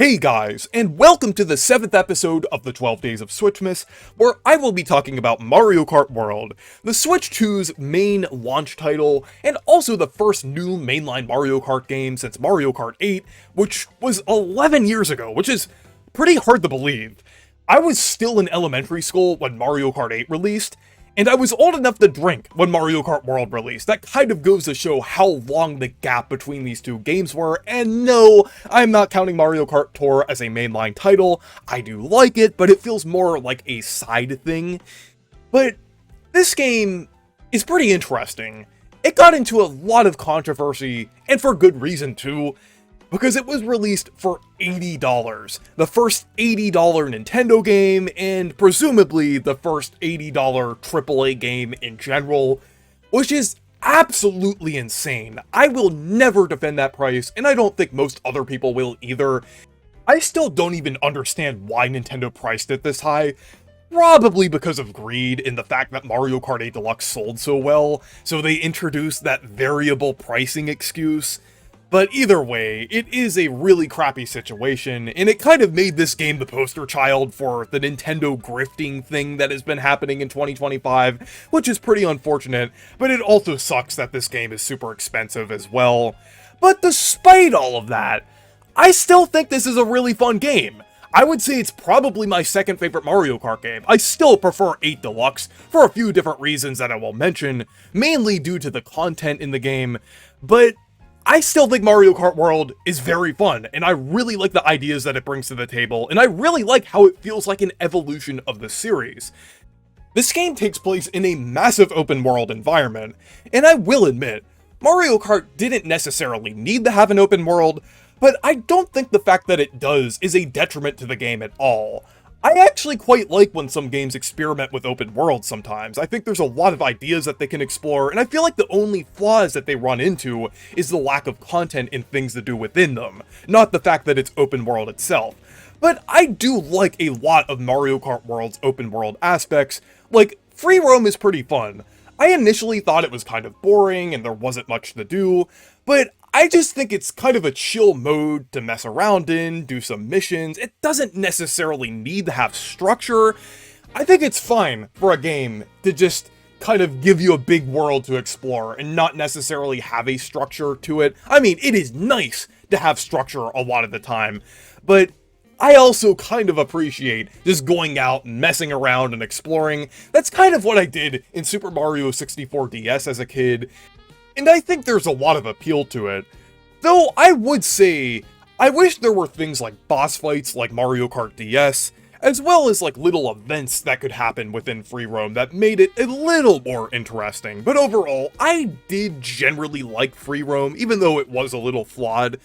Hey guys, and welcome to the 7th episode of the 12 Days of Switchmas, where I will be talking about Mario Kart World, the Switch 2's main launch title, and also the first new mainline Mario Kart game since Mario Kart 8, which was 11 years ago, which is pretty hard to believe. I was still in elementary school when Mario Kart 8 released, and I was old enough to drink when Mario Kart World released. That kind of goes to show how long the gap between these two games were, and no, I'm not counting Mario Kart Tour as a mainline title. I do like it, but it feels more like a side thing. But this game is pretty interesting. It got into a lot of controversy, and for good reason too, because it was released for $80, the first $80 Nintendo game, and presumably the first $80 AAA game in general, which is absolutely insane. I will never defend that price, and I don't think most other people will either. I still don't even understand why Nintendo priced it this high. Probably because of greed in the fact that Mario Kart 8 Deluxe sold so well, so they introduced that variable pricing excuse. But either way, it is a really crappy situation, and it kind of made this game the poster child for the Nintendo grifting thing that has been happening in 2025, which is pretty unfortunate, but it also sucks that this game is super expensive as well. But despite all of that, I still think this is a really fun game. I would say it's probably my second favorite Mario Kart game. I still prefer 8 Deluxe for a few different reasons that I will mention, mainly due to the content in the game, but I still think Mario Kart World is very fun, and I really like the ideas that it brings to the table, and I really like how it feels like an evolution of the series. This game takes place in a massive open world environment, and I will admit, Mario Kart didn't necessarily need to have an open world, but I don't think the fact that it does is a detriment to the game at all. I actually quite like when some games experiment with open worlds sometimes. I think there's a lot of ideas that they can explore, and I feel like the only flaws that they run into is the lack of content in things to do within them, not the fact that it's open world itself. But I do like a lot of Mario Kart World's open world aspects. Like, free roam is pretty fun. I initially thought it was kind of boring and there wasn't much to do, but I just think it's kind of a chill mode to mess around in, do some missions. It doesn't necessarily need to have structure. I think it's fine for a game to just kind of give you a big world to explore and not necessarily have a structure to it. I mean, it is nice to have structure a lot of the time, but I also kind of appreciate just going out and messing around and exploring. That's kind of what I did in Super Mario 64 DS as a kid, and I think there's a lot of appeal to it. Though I would say, I wish there were things like boss fights like Mario Kart DS, as well as like little events that could happen within free roam that made it a little more interesting. But overall, I did generally like free roam, even though it was a little flawed.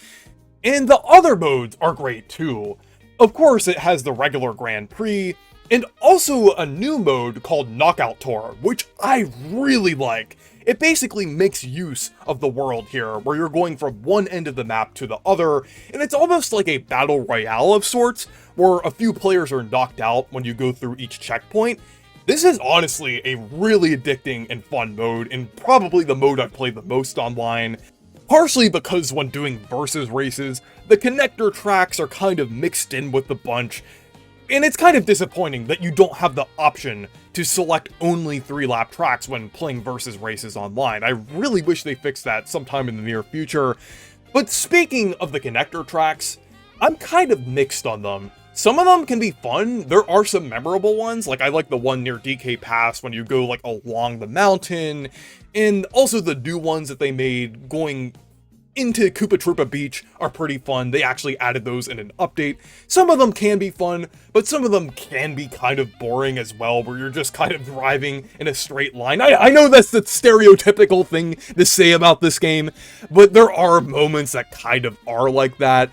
And the other modes are great too. Of course, it has the regular Grand Prix, and also a new mode called Knockout Tour, which I really like. It basically makes use of the world here, where you're going from one end of the map to the other, and it's almost like a battle royale of sorts, where a few players are knocked out when you go through each checkpoint. This is honestly a really addicting and fun mode, and probably the mode I've played the most online. Partially because when doing versus races, the connector tracks are kind of mixed in with the bunch, and it's kind of disappointing that you don't have the option to select only 3-lap tracks when playing versus races online. I really wish they fixed that sometime in the near future. But speaking of the connector tracks, I'm kind of mixed on them. Some of them can be fun. There are some memorable ones, like I like the one near DK Pass when you go like along the mountain, and also the new ones that they made going into Koopa Troopa Beach are pretty fun. They actually added those in an update. Some of them can be fun, but some of them can be kind of boring as well, where you're just kind of driving in a straight line. I know that's the stereotypical thing to say about this game, but there are moments that kind of are like that.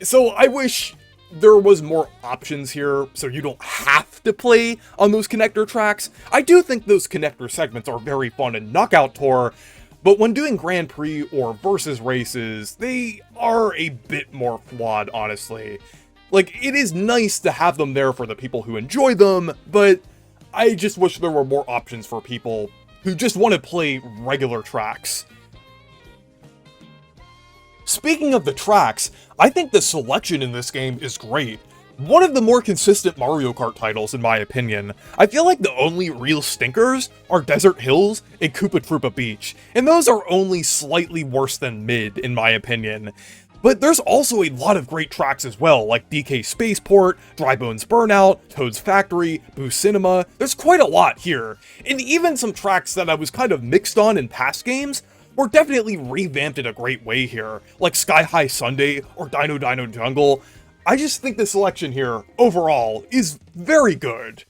So I wish there was more options here, so you don't have to play on those connector tracks. I do think those connector segments are very fun in Knockout Tour, but when doing Grand Prix or versus races, they are a bit more flawed, honestly. Like, it is nice to have them there for the people who enjoy them, but I just wish there were more options for people who just want to play regular tracks. speaking of the tracks, I think the selection in this game is great. One of the more consistent Mario Kart titles, in my opinion. I feel like the only real stinkers are Desert Hills and Koopa Troopa Beach, and those are only slightly worse than mid, in my opinion. But there's also a lot of great tracks as well, like DK Spaceport, Dry Bones Burnout, Toad's Factory, Boo Cinema. There's quite a lot here, and even some tracks that I was kind of mixed on in past games were definitely revamped in a great way here, like Sky High Sunday or Dino Dino Jungle. I just think the selection here, overall, is very good.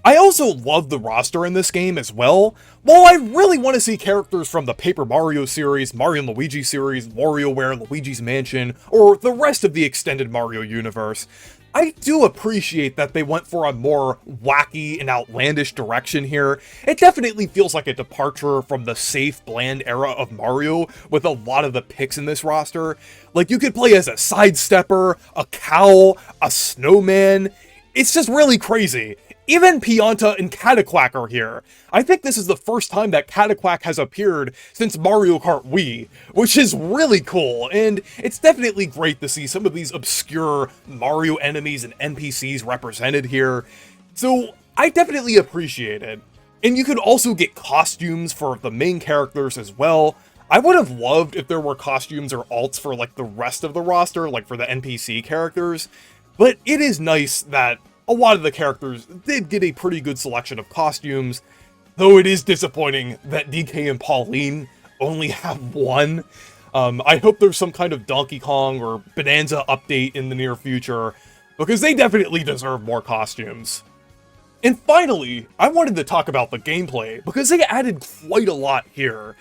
I also love the roster in this game as well. While I really want to see characters from the Paper Mario series, Mario & Luigi series, WarioWare, Luigi's Mansion, or the rest of the extended Mario universe, I do appreciate that they went for a more wacky and outlandish direction here. It definitely feels like a departure from the safe, bland era of Mario with a lot of the picks in this roster. Like, you could play as a sidestepper, a cow, a snowman. It's just really crazy. Even Pianta and Cataclack are here. I think this is the first time that Cataclack has appeared since Mario Kart Wii, which is really cool, and it's definitely great to see some of these obscure Mario enemies and NPCs represented here. So I definitely appreciate it. And you could also get costumes for the main characters as well. I would have loved if there were costumes or alts for like the rest of the roster, like for the NPC characters, but it is nice that a lot of the characters did get a pretty good selection of costumes, though it is disappointing that DK and Pauline only have one. I hope there's some kind of Donkey Kong or Bonanza update in the near future, because they definitely deserve more costumes. And finally, I wanted to talk about the gameplay, because they added quite a lot here.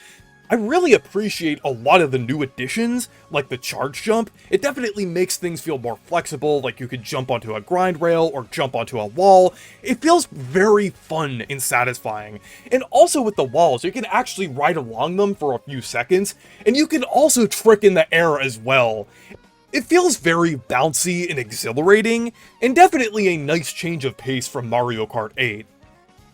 I really appreciate a lot of the new additions, like the charge jump. It definitely makes things feel more flexible, like you could jump onto a grind rail or jump onto a wall. It feels very fun and satisfying. And also with the walls, you can actually ride along them for a few seconds, and you can also trick in the air as well. It feels very bouncy and exhilarating, and definitely a nice change of pace from Mario Kart 8.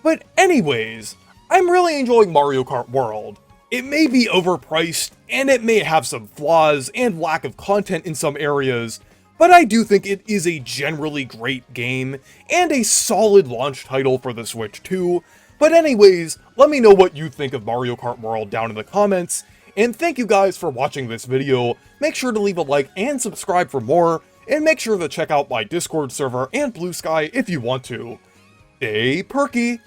But anyways, I'm really enjoying Mario Kart World. It may be overpriced, and it may have some flaws and lack of content in some areas, but I do think it is a generally great game, and a solid launch title for the Switch too. But anyways, let me know what you think of Mario Kart World down in the comments, and thank you guys for watching this video. Make sure to leave a like and subscribe for more, and make sure to check out my Discord server and Blue Sky if you want to. Stay perky!